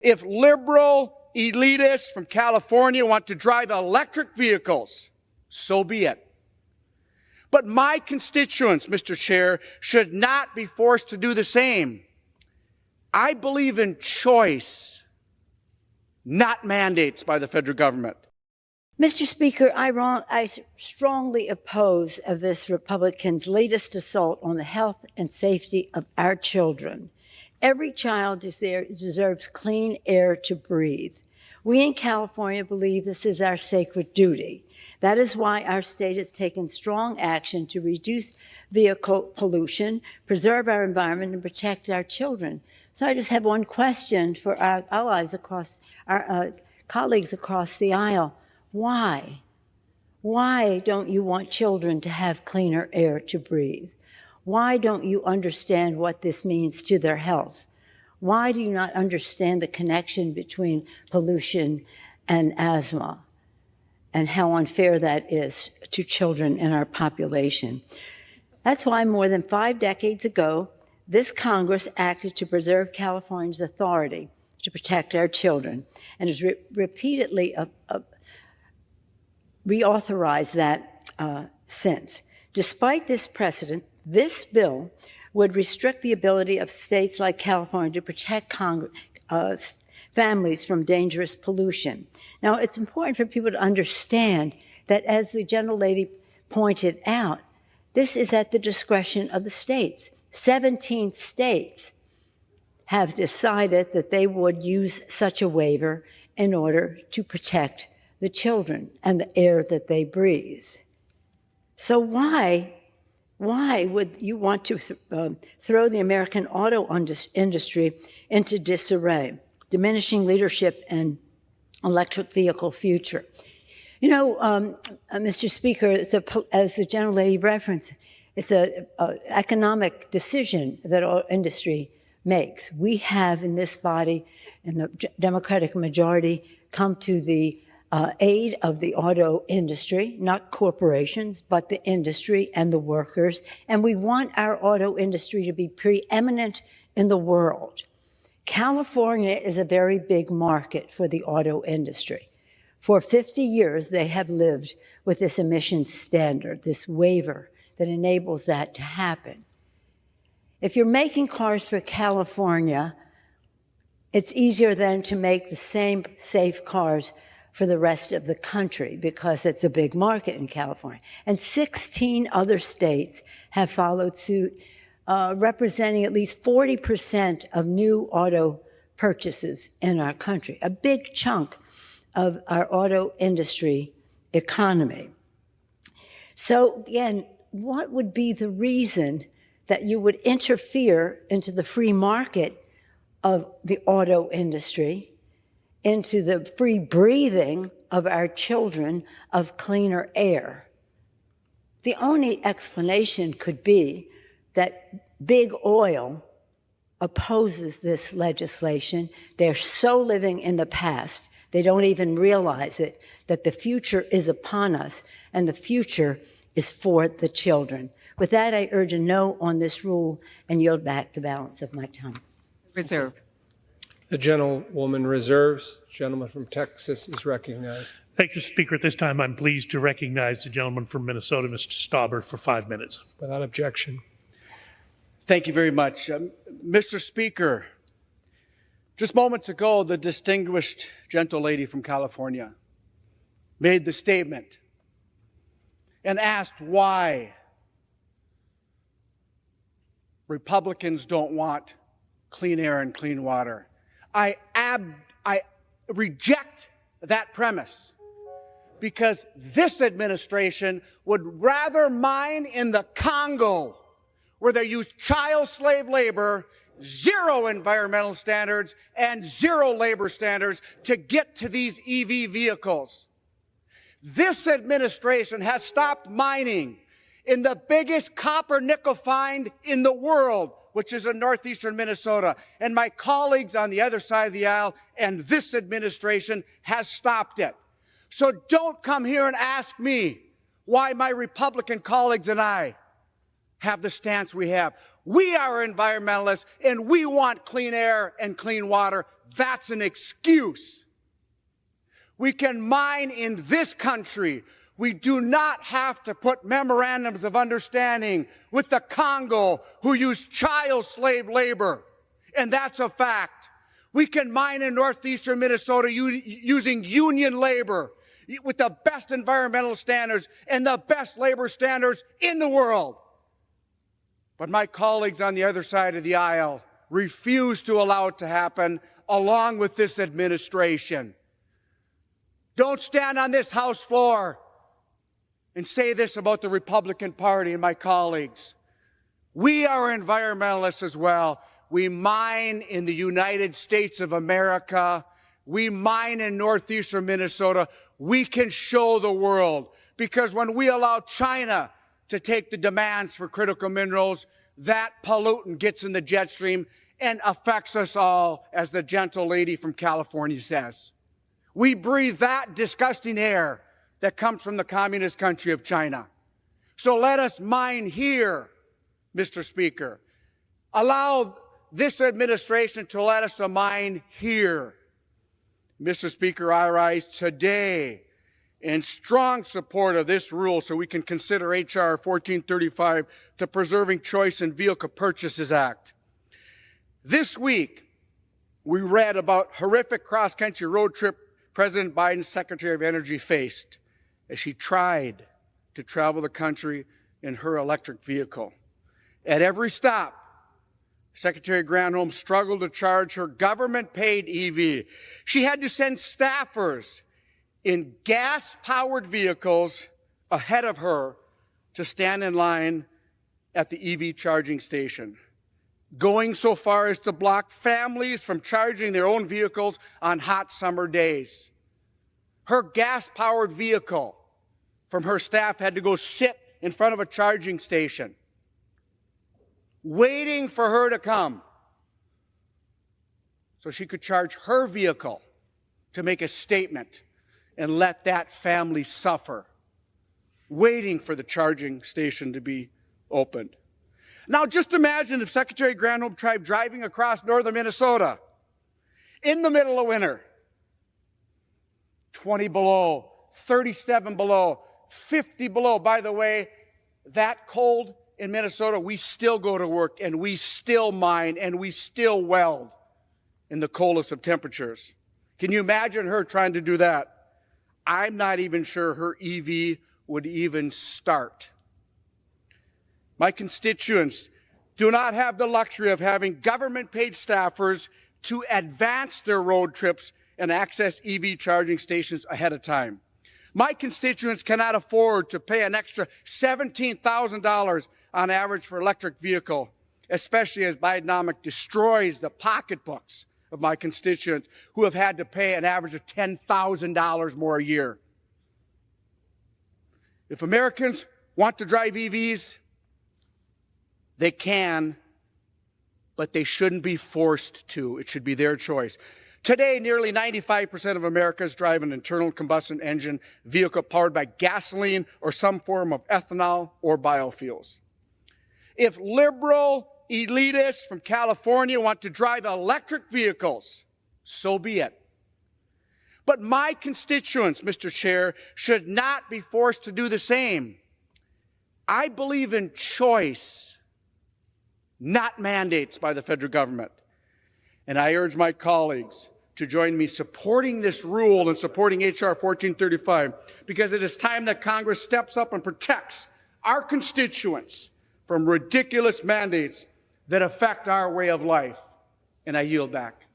If liberal elitists from California want to drive electric vehicles, so be it. But my constituents, Mr. Chair, should not be forced to do the same. I believe in choice, not mandates by the federal government. Mr. Speaker, I strongly oppose of this Republican's latest assault on the health and safety of our children. Every child deserves clean air to breathe. We in California believe this is our sacred duty. That is why our state has taken strong action to reduce vehicle pollution, preserve our environment, and protect our children. So I just have one question for our allies across, our colleagues across the aisle. Why? Why don't you want children to have cleaner air to breathe? Why don't you understand what this means to their health? Why do you not understand the connection between pollution and asthma and how unfair that is to children in our population? That's why more than 5 decades ago, this Congress acted to preserve California's authority to protect our children and has repeatedly reauthorized that since. Despite this precedent, this bill would restrict the ability of states like California to protect families from dangerous pollution. Now, it's important for people to understand that, as the gentlelady pointed out, this is at the discretion of the states. 17 states have decided that they would use such a waiver in order to protect the children and the air that they breathe. So why would you want to throw the American auto industry into disarray, diminishing leadership and electric vehicle future? You know, Mr. Speaker, as the gentlelady referenced, it's an economic decision that our industry makes. We have in this body, in the Democratic majority, come to the aid of the auto industry, not corporations, but the industry and the workers. And we want our auto industry to be preeminent in the world. California is a very big market for the auto industry. For 50 years, they have lived with this emissions standard, this waiver that enables that to happen. If you're making cars for California, it's easier then to make the same safe cars for the rest of the country because it's a big market in California. And 16 other states have followed suit, representing at least 40% of new auto purchases in our country, a big chunk of our auto industry economy. So again, what would be the reason that you would interfere into the free market of the auto industry, into the free breathing of our children of cleaner air? The only explanation could be that big oil opposes this legislation. They're so living in the past, they don't even realize it, that the future is upon us, and the future is for the children. With that, I urge a no on this rule and yield back the balance of my time. Reserve. The gentlewoman reserves. The gentleman from Texas is recognized. Thank you, Speaker. At this time, I'm pleased to recognize the gentleman from Minnesota, Mr. Stauber, for 5 minutes. Without objection. Thank you very much. Mr. Speaker, just moments ago, the distinguished gentlelady from California made the statement and asked why Republicans don't want clean air and clean water. I reject that premise because this administration would rather mine in the Congo, where they use child slave labor, zero environmental standards, and zero labor standards to get to these EV vehicles. This administration has stopped mining in the biggest copper nickel find in the world, which is in northeastern Minnesota. And my colleagues on the other side of the aisle and this administration has stopped it. So don't come here and ask me why my Republican colleagues and I have the stance we have. We are environmentalists and we want clean air and clean water. that's an excuse. We can mine in this country. We do not have to put memorandums of understanding with the Congo, who use child slave labor. And that's a fact. We can mine in northeastern Minnesota using union labor with the best environmental standards and the best labor standards in the world. But my colleagues on the other side of the aisle refuse to allow it to happen, along with this administration. Don't stand on this House floor and say this about the Republican Party and my colleagues. We are environmentalists as well. We mine in the United States of America. We mine in northeastern Minnesota. We can show the world, because when we allow China to take the demands for critical minerals, that pollutant gets in the jet stream and affects us all, as the gentle lady from California says. We breathe that disgusting air that comes from the communist country of China. So let us mine here, Mr. Speaker. Allow this administration to let us mine here. Mr. Speaker, I rise today in strong support of this rule so we can consider H.R. 1435, the Preserving Choice in Vehicle Purchases Act. This week, we read about horrific cross-country road trip President Biden's Secretary of Energy faced as she tried to travel the country in her electric vehicle. At every stop, Secretary Granholm struggled to charge her government-paid EV. She had to send staffers in gas-powered vehicles ahead of her to stand in line at the EV charging station, going so far as to block families from charging their own vehicles on hot summer days. Her gas-powered vehicle from her staff had to go sit in front of a charging station, waiting for her to come so she could charge her vehicle to make a statement and let that family suffer, waiting for the charging station to be opened. Now, just imagine if Secretary Granholm tried driving across northern Minnesota in the middle of winter. 20 below, 37 below, 50 below. By the way, that cold in Minnesota, we still go to work and we still mine and we still weld in the coldest of temperatures. Can you imagine her trying to do that? I'm not even sure her EV would even start. My constituents do not have the luxury of having government-paid staffers to advance their road trips and access EV charging stations ahead of time. My constituents cannot afford to pay an extra $17,000 on average for electric vehicle, especially as Bidenomics destroys the pocketbooks of my constituents who have had to pay an average of $10,000 more a year. If Americans want to drive EVs, they can, but they shouldn't be forced to. It should be their choice. Today, nearly 95% of Americans drive an internal combustion engine vehicle powered by gasoline or some form of ethanol or biofuels. If liberal elitists from California want to drive electric vehicles, so be it. But my constituents, Mr. Chair, should not be forced to do the same. I believe in choice, not mandates by the federal government. And I urge my colleagues to join me supporting this rule and supporting H.R. 1435, because it is time that Congress steps up and protects our constituents from ridiculous mandates that affect our way of life. And I yield back.